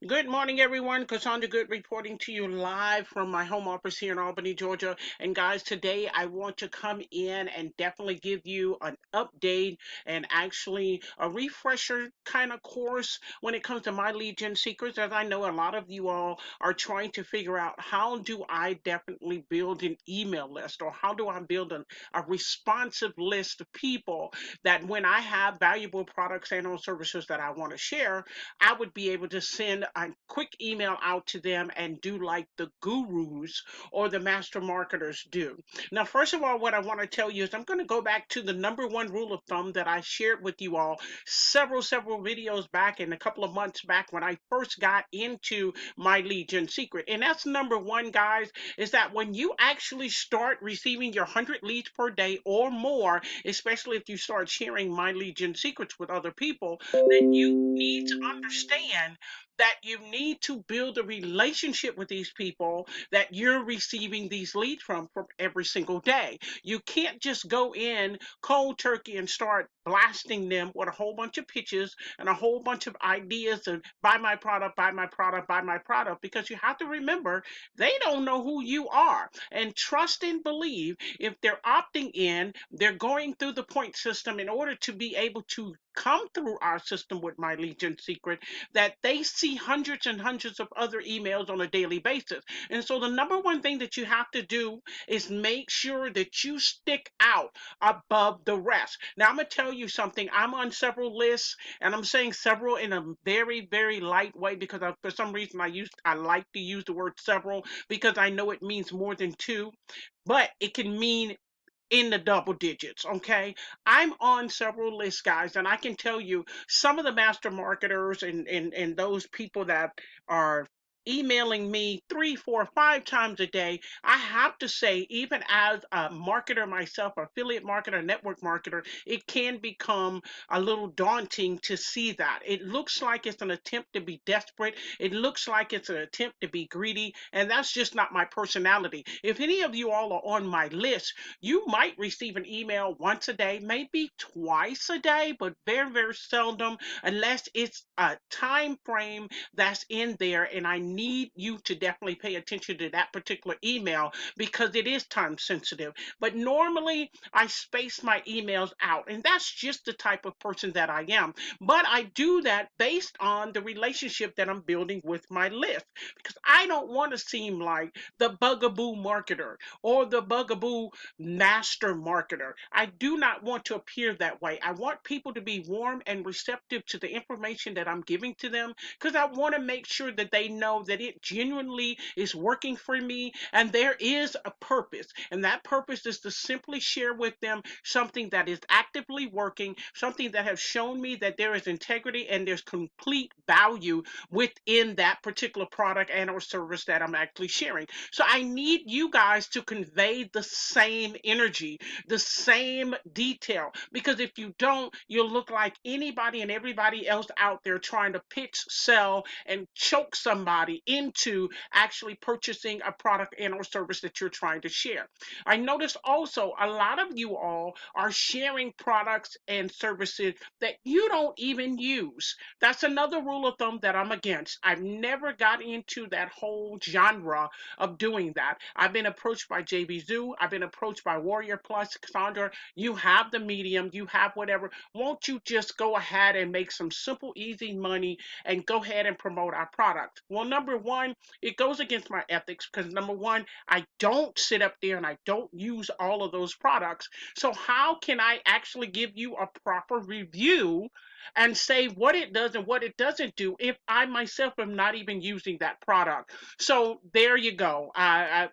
Good morning, everyone. Cassandra Good reporting to you live from my home office here in Albany, Georgia. And guys, today I want to come in and definitely give you an update and actually a refresher kind of course when it comes to my lead gen secrets. As I know a lot of you all are trying to figure out how do I definitely build an email list or how do I build a responsive list of people that when I have valuable products and or services that I want to share, I would be able to send a quick email out to them and do like the gurus or the master marketers do. Now, first of all, what I want to tell you is I'm going to go back to the number one rule of thumb that I shared with you all several videos back and a couple of months back when I first got into my lead gen secret. And that's number one, guys, is that when you actually start receiving your 100 leads per day or more, especially if you start sharing my lead gen secrets with other people, that you need to understand that you need to build a relationship with these people that you're receiving these leads from every single day. You can't just go in cold turkey and start blasting them with a whole bunch of pitches and a whole bunch of ideas of buy my product, buy my product, buy my product, because you have to remember they don't know who you are. And trust and believe if they're opting in, they're going through the point system in order to be able to come through our system with my Legion secret, that they see hundreds and hundreds of other emails on a daily basis. And so the number one thing that you have to do is make sure that you stick out above the rest. Now I'm going to tell you something. I'm on several lists, and I'm saying several in a very light way because for some reason I like to use the word several because I know it means more than two, but it can mean in the double digits. Okay, I'm on several lists, guys, and I can tell you some of the master marketers and those people that are emailing me three, four, five times a day. I have to say, even as a marketer myself, affiliate marketer, network marketer, it can become a little daunting to see that. It looks like it's an attempt to be desperate. It looks like it's an attempt to be greedy, and that's just not my personality. If any of you all are on my list, you might receive an email once a day, maybe twice a day, but very seldom unless it's a time frame that's in there. And I need you to definitely pay attention to that particular email because it is time sensitive. But normally I space my emails out, and that's just the type of person that I am. But I do that based on the relationship that I'm building with my list because I don't want to seem like the bugaboo marketer or the bugaboo master marketer. I do not want to appear that way. I want people to be warm and receptive to the information that I'm giving to them because I want to make sure that they know that it genuinely is working for me and there is a purpose. And that purpose is to simply share with them something that is actively working, something that has shown me that there is integrity and there's complete value within that particular product and or service that I'm actually sharing. So I need you guys to convey the same energy, the same detail, because if you don't, you'll look like anybody and everybody else out there trying to pitch, sell, and choke somebody into actually purchasing a product and or service that you're trying to share. I noticed also a lot of you all are sharing products and services that you don't even use. That's another rule of thumb that I'm against. I've never got into that whole genre of doing that. I've been approached by JB Zoo. I've been approached by Warrior Plus. Cassandra, you have the medium, you have whatever. Won't you just go ahead and make some simple, easy money and go ahead and promote our product? Well, number one, it goes against my ethics because number one, I don't sit up there and I don't use all of those products. So, how can I actually give you a proper review and say what it does and what it doesn't do if I myself am not even using that product? So there you go. I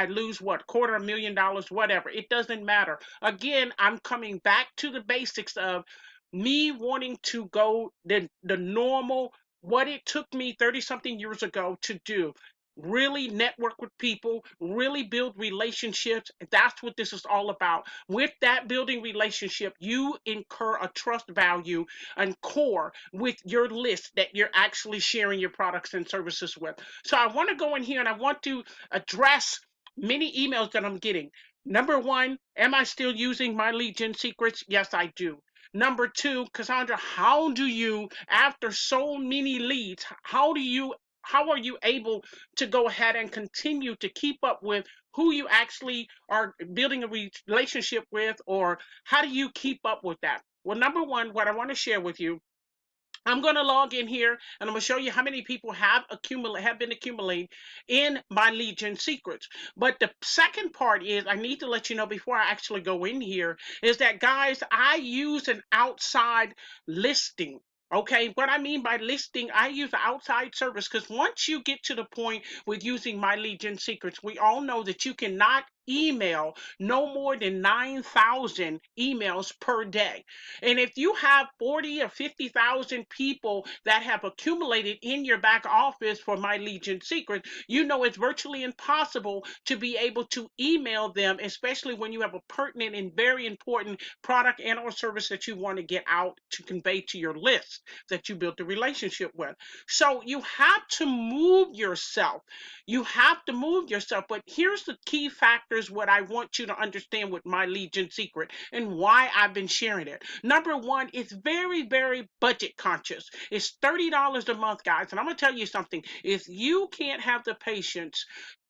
lose what, $250,000, whatever. It doesn't matter. Again, I'm coming back to the basics of me wanting to go the normal what it took me 30 something years ago to do. Really network with people, really build relationships. That's what this is all about. With that building relationship, you incur a trust value and core with your list that you're actually sharing your products and services with. So I want to go in here and I want to address many emails that I'm getting. Number one, am I still using my lead gen secrets? Yes, I do. Number two, Cassandra, how do you, after so many leads, how are you able to go ahead and continue to keep up with who you actually are building a relationship with, or how do you keep up with that? Well, number one, what I want to share with you, I'm going to log in here and I'm going to show you how many people have been accumulating in my Legion secrets. But the second part is I need to let you know before I actually go in here is that, guys, I use an outside listing. Okay, what I mean by listing, I use an outside service, because once you get to the point with using my Legion secrets, we all know that you cannot email no more than 9,000 emails per day. And if you have 40 or 50,000 people that have accumulated in your back office for my Legion Secret, you know it's virtually impossible to be able to email them, especially when you have a pertinent and very important product and or service that you want to get out to convey to your list that you built a relationship with. So you have to move yourself. You have to move yourself. But here's the key factors what I want you to understand with my Legion Secret and why I've been sharing it. Number one, it's very, very budget conscious. It's $30 a month, guys. And I'm going to tell you something. If you can't have the patience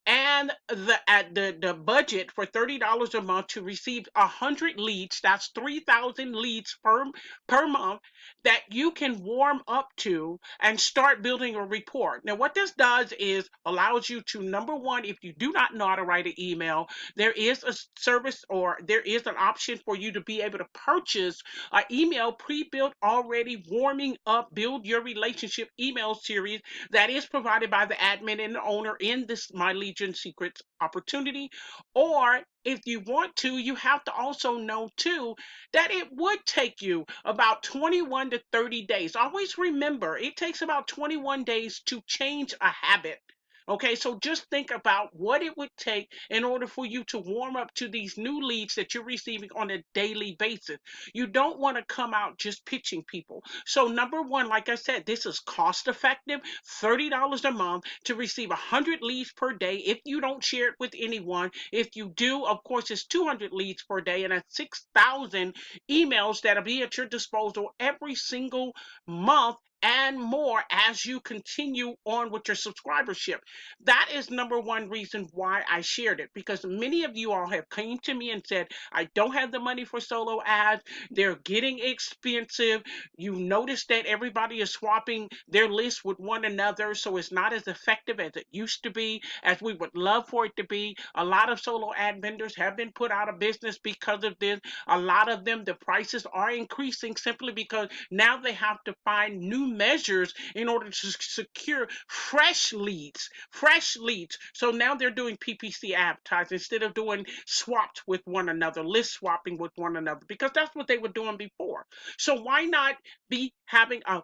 and the budget for $30 a month to receive 100 leads, that's 3,000 leads per month, that you can warm up to and start building a report. Now what this does is allows you to, number one, if you do not know how to write an email, there is a service, or there is an option for you to be able to purchase an email pre-built, already warming up, build your relationship email series that is provided by the admin and the owner in this My Legion Secrets opportunity. Or if you want to, you have to also know too that it would take you about 21 to 30 days. Always remember, it takes about 21 days to change a habit. Okay, so just think about what it would take in order for you to warm up to these new leads that you're receiving on a daily basis. You don't want to come out just pitching people. So, number one, like I said, this is cost effective, $30 a month to receive 100 leads per day if you don't share it with anyone. If you do, of course, it's 200 leads per day, and that's 6,000 emails that'll be at your disposal every single month and more as you continue on with your subscribership. That is number one reason why I shared it, because many of you all have came to me and said, I don't have the money for solo ads. They're getting expensive. You notice that everybody is swapping their list with one another, so it's not as effective as it used to be, as we would love for it to be. A lot of solo ad vendors have been put out of business because of this. A lot of them, the prices are increasing simply because now they have to find new measures in order to secure fresh leads. Fresh leads. So now they're doing PPC advertising instead of doing swapped with one another, list swapping with one another, because that's what they were doing before. So why not be having a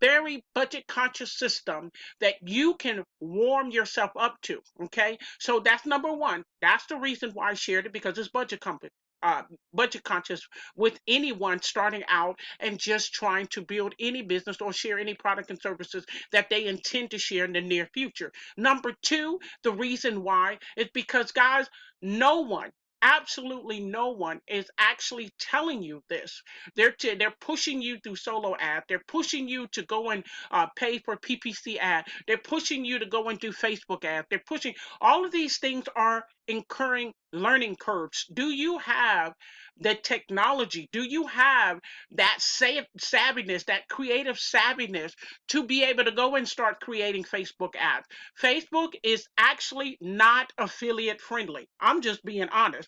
very budget conscious system that you can warm yourself up to? Okay, so that's number one. That's the reason why I shared it, because it's uh, budget conscious with anyone starting out and just trying to build any business or share any product and services that they intend to share in the near future. Number two, the reason why is because, guys, no one, absolutely no one is actually telling you this. They're pushing you through solo ad. They're pushing you to go and pay for PPC ad. They're pushing you to go and do Facebook ads. They're pushing, all of these things are incurring learning curves. Do you have the technology? Do you have that savviness, that creative savviness to be able to go and start creating Facebook ads? Facebook is actually not affiliate friendly. I'm just being honest.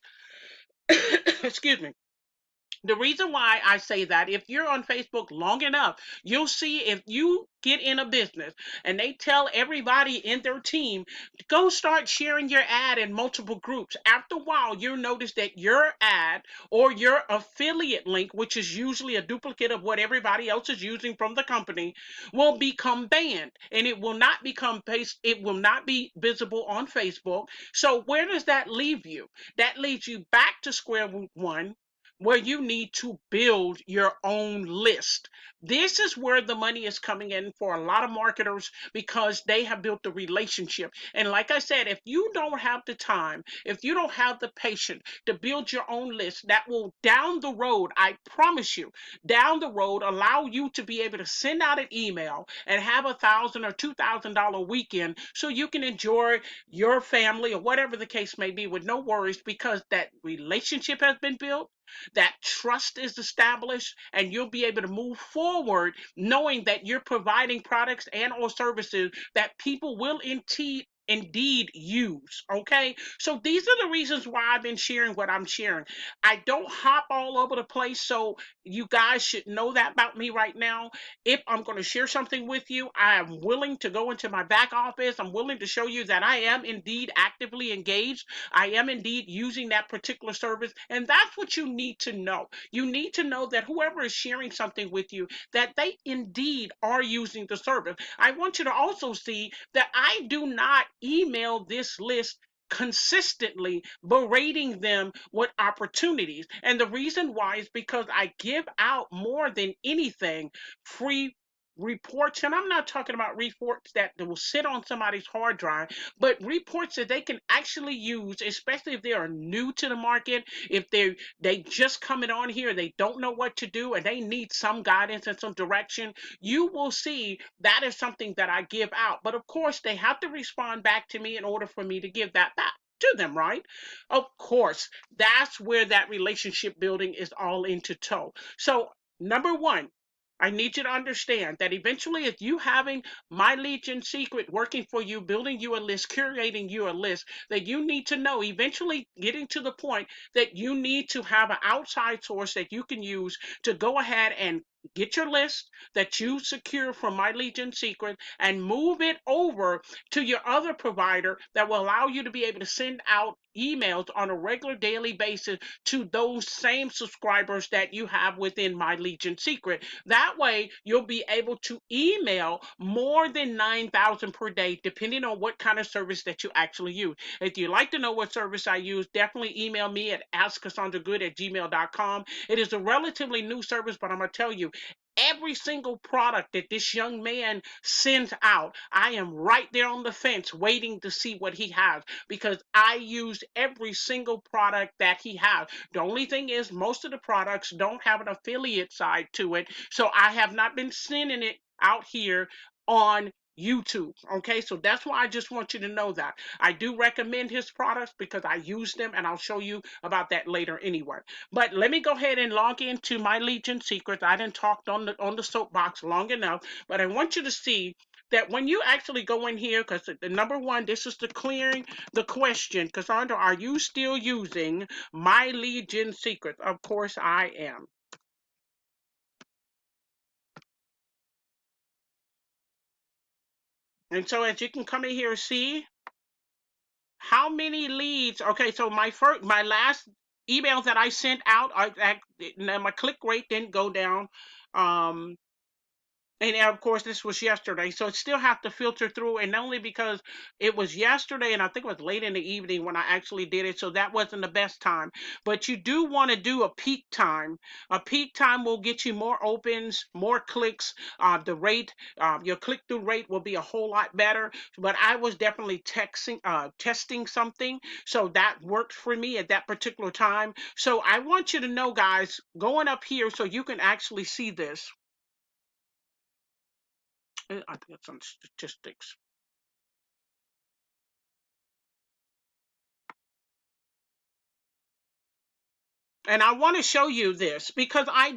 Excuse me. The reason why I say that, if you're on Facebook long enough, you'll see, if you get in a business and they tell everybody in their team, go start sharing your ad in multiple groups. After a while, you'll notice that your ad or your affiliate link, which is usually a duplicate of what everybody else is using from the company, will become banned, and it will not be visible on Facebook. So where does that leave you? That leaves you back to square one, where you need to build your own list. This is where the money is coming in for a lot of marketers because they have built the relationship. And like I said, if you don't have the time, if you don't have the patience to build your own list, that will down the road, I promise you, down the road, allow you to be able to send out an email and have $1,000 or $2,000 weekend so you can enjoy your family or whatever the case may be with no worries because that relationship has been built, that trust is established, and you'll be able to move forward knowing that you're providing products and or services that people will indeed use. Okay, so these are the reasons why I've been sharing what I'm sharing. I don't hop all over the place, so you guys should know that about me right now. If I'm going to share something with you, I am willing to go into my back office. I'm willing to show you that I am indeed actively engaged. I am indeed using that particular service. And that's what you need to know. You need to know that whoever is sharing something with you, that they indeed are using the service. I want you to also see that I do not email this list consistently berating them with opportunities. And the reason why is because I give out more than anything free reports. And I'm not talking about reports that will sit on somebody's hard drive, but reports that they can actually use, especially if they are new to the market, if they just coming on here, they don't know what to do, and they need some guidance and some direction. You will see that is something that I give out. But of course, they have to respond back to me in order for me to give that back to them, right? Of course, that's where that relationship building is all into tow. So, number one, I need you to understand that eventually, if you having my Legion secret working for you, building you a list, curating you a list, that you need to know, eventually getting to the point that you need to have an outside source that you can use to go ahead and get your list that you secure from my Legion secret and move it over to your other provider that will allow you to be able to send out emails on a regular daily basis to those same subscribers that you have within my Legion secret. That way, you'll be able to email more than 9,000 per day, depending on what kind of service that you actually use. If you'd like to know what service I use, definitely email me at askcassandragood@gmail.com. It is a relatively new service, but I'm going to tell you, every single product that this young man sends out, I am right there on the fence waiting to see what he has because I use every single product that he has. The only thing is, most of the products don't have an affiliate side to it, so I have not been sending it out here on YouTube. Okay, so that's why I just want you to know that I do recommend his products because I use them, and I'll show you about that later anyway. But let me go ahead and log into my Legion secrets. I didn't talk on the soapbox long enough, but I want you to see that when you actually go in here, because the number one, this is the clearing the question, Cassandra, are you still using my Legion secrets? Of course I am. And so as you can come in here and see how many leads. Okay, so my last email that I sent out, my click rate didn't go down. Um, and of course, this was yesterday, so it still have to filter through. And only because it was yesterday, and I think it was late in the evening when I actually did it, so that wasn't the best time. But you do want to do a peak time. A peak time will get you more opens, more clicks. The rate, your click through rate will be a whole lot better. But I was definitely testing something, so that worked for me at that particular time. So I want you to know, guys, going up here so you can actually see this. I think it's on statistics. And I want to show you this because I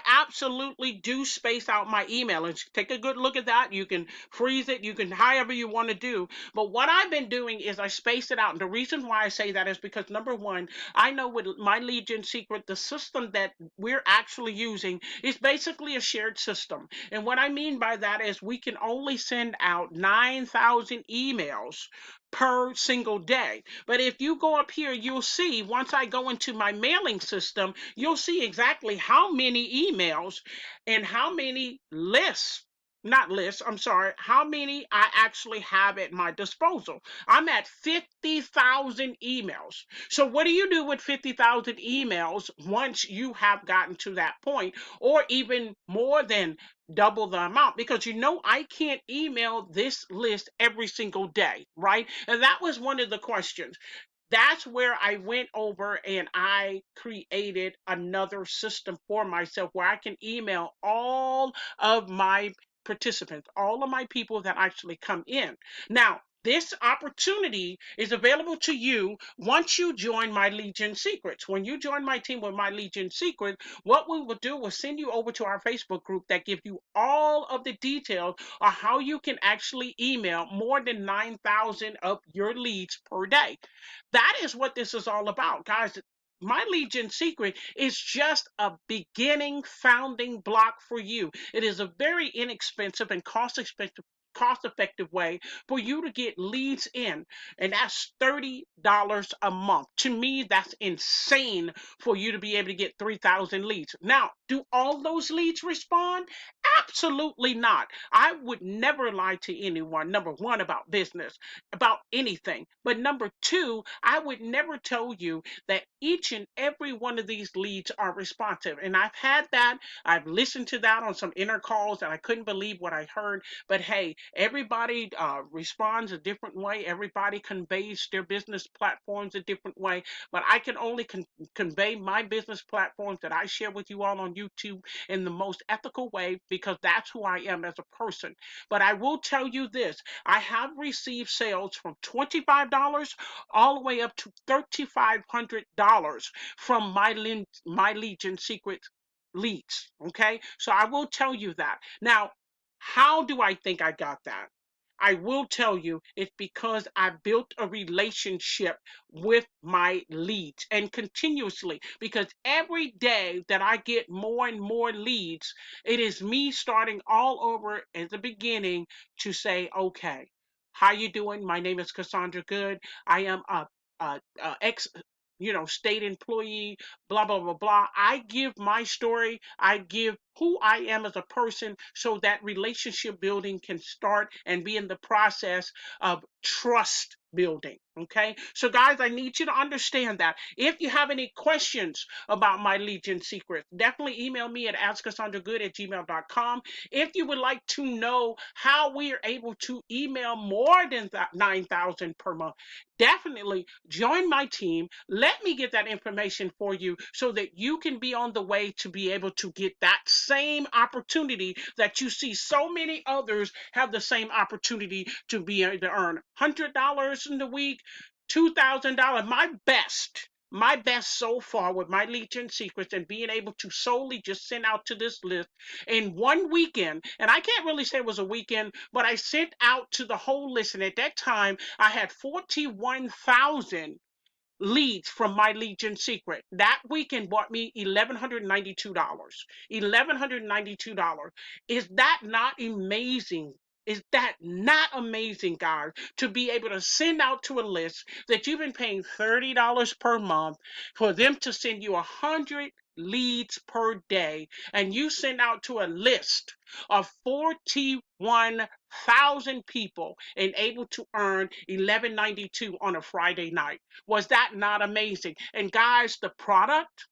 absolutely do space out my email. And take a good look at that. You can freeze it, you can however you want to do. But what I've been doing is I space it out. And the reason why I say that is because number one, I know with my Legion secret, the system that we're actually using is basically a shared system. And what I mean by that is we can only send out 9,000 emails per single day. But if you go up here, you'll see once I go into my mailing system, you'll see exactly how many emails and how many lists not list, I'm sorry, how many I actually have at my disposal. I'm at 50,000 emails. So, what do you do with 50,000 emails once you have gotten to that point, or even more than double the amount? Because I can't email this list every single day, right? And that was one of the questions. That's where I went over and I created another system for myself where I can email all of my participants, all of my people that actually come in. Now, this opportunity is available to you once you join my Legion Secrets. When you join my team with my Legion Secrets, what we will do is send you over to our Facebook group that gives you all of the details on how you can actually email more than 9,000 of your leads per day. That is what this is all about, guys. My Legion Secret is just a beginning founding block for you. It is a very inexpensive and cost effective way for you to get leads in, and that's $30 a month. To me, that's insane for you to be able to get 3,000 leads. Now, do all those leads respond? Absolutely not. I would never lie to anyone, number one, about business, about anything. But number two, I would never tell you that each and every one of these leads are responsive. And I've had that. I've listened to that on some inner calls and I couldn't believe what I heard. But hey, everybody responds a different way. Everybody conveys their business platforms a different way. But I can only convey my business platforms that I share with you all on YouTube in the most ethical way because that's who I am as a person. But I will tell you this, I have received sales from $25 all the way up to $3,500 from my Legion Secret leads. Okay, so I will tell you that. Now, how do I think I got that? I will tell you it's because I built a relationship with my leads and continuously, because every day that I get more and more leads, it is me starting all over at the beginning to say, okay, how you doing? My name is Cassandra Good. I am a ex state employee, blah blah blah blah. I give my story, I give who I am as a person so that relationship building can start and be in the process of trust building. Okay, so guys, I need you to understand that if you have any questions about my Legion Secrets, definitely email me at askcassandragood@gmail.com. If you would like to know how we are able to email more than 9,000 per month, definitely join my team. Let me get that information for you so that you can be on the way to be able to get that same opportunity that you see so many others have the same opportunity to be able to earn $100 in the week, $2,000. My best so far with my Legion Secrets and being able to solely just send out to this list in one weekend. And I can't really say it was a weekend, but I sent out to the whole list. And at that time, I had 41,000 leads from my Legion Secret. That weekend bought me $1,192. $1,192. Is that not amazing? Is that not amazing, guys? To be able to send out to a list that you've been paying $30 per month for them to send you 100 leads per day, and you send out to a list of 41,000 people and able to earn 1192 on a Friday night. Was that not amazing? And guys, the product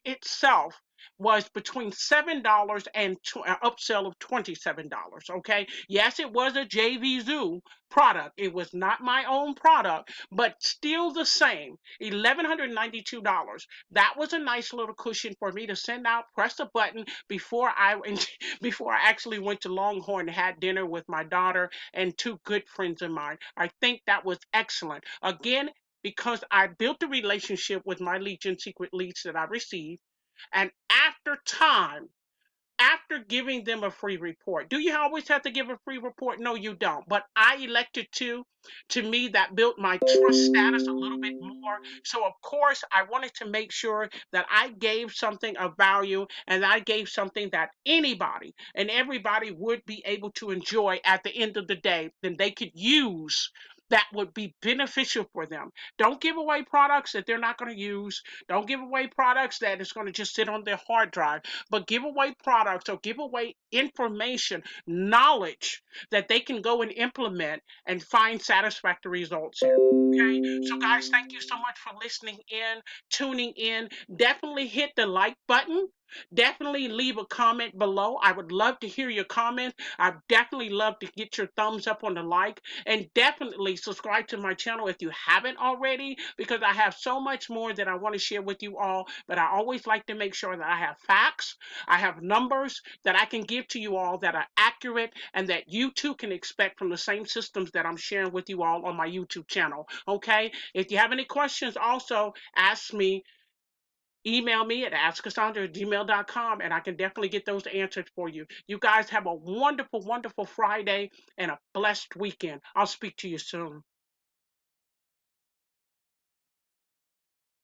itself was between $7 and an upsell of $27. Okay, yes, it was a JV Zoo product. It was not my own product, but still the same, $1,192. That was a nice little cushion for me to send out, press a button before I before I actually went to Longhorn and had dinner with my daughter and two good friends of mine. I think that was excellent. Again, because I built a relationship with my Legion Secret leads that I received, and after giving them a free report. Do you always have to give a free report? No, you don't. But I elected to. To me, that built my trust status a little bit more. So, of course, I wanted to make sure that I gave something of value and I gave something that anybody and everybody would be able to enjoy at the end of the day. Then they could use that would be beneficial for them. Don't give away products that they're not going to use. Don't give away products that is going to just sit on their hard drive, but give away products or give away information, knowledge that they can go and implement and find satisfactory results in. Okay, so guys, thank you so much for listening in, tuning in. Definitely hit the like button. Definitely leave a comment below. I would love to hear your comments. I'd definitely love to get your thumbs up on the like, and definitely subscribe to my channel if you haven't already, because I have so much more that I want to share with you all. But I always like to make sure that I have facts, I have numbers that I can give to you all that are accurate and that you too can expect from the same systems that I'm sharing with you all on my YouTube channel. Okay, if you have any questions, also ask me. Email me at askcassandra@gmail.com, and I can definitely get those answered for you. You guys have a wonderful, wonderful Friday and a blessed weekend. I'll speak to you soon.